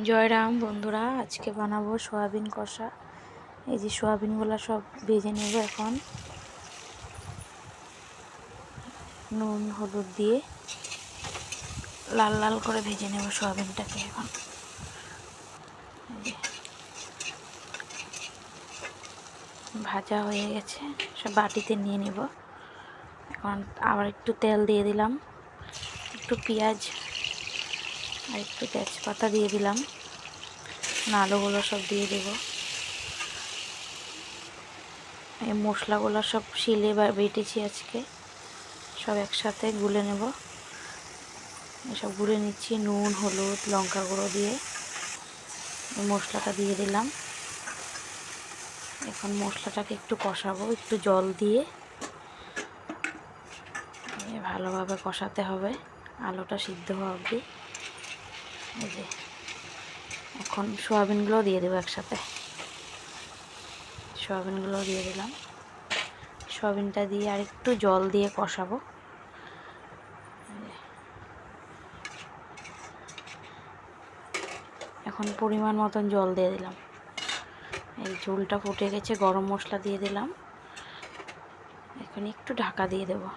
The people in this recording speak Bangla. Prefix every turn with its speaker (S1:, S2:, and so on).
S1: জয় রাম বন্ধুরা, আজকে বানাবো সয়াবিন কষা। এই যে সয়াবিনগুলো সব ভেজে নেব এখন নুন হলুদ দিয়ে লাল লাল করে ভেজে নেব সয়াবিনটাকে। এখন ভাজা হয়ে গেছে, সব বাটিতে নিয়ে নেব। এখন আবার একটু তেল দিয়ে দিলাম, একটু পেঁয়াজ আর একটু তেজপাতা দিয়ে দিলাম, আলুগুলো সব দিয়ে দেব। এই মশলাগুলো সব শিলে বা বেটেছি আজকে, সব একসাথে গুলে নেব। এসব গুলে নিচ্ছি নুন হলুদ লঙ্কা গুঁড়ো দিয়ে। এই মশলাটা দিয়ে দিলাম। এখন মশলাটাকে একটু কষাবো, একটু জল দিয়ে ভালোভাবে কষাতে হবে, আলুটা সিদ্ধ হওয়া অবধি। এই যে এখন সয়াবিনগুলো দিয়ে দেবো একসাথে। সয়াবিনগুলো দিয়ে দিলাম। সয়াবিনটা দিয়ে আর একটু জল দিয়ে কষাবো। এখন পরিমাণ মতন জল দিয়ে দিলাম। এই ঝোলটা ফুটে গেছে, গরম মশলা দিয়ে দিলাম। এখন একটু ঢাকা দিয়ে দেবো।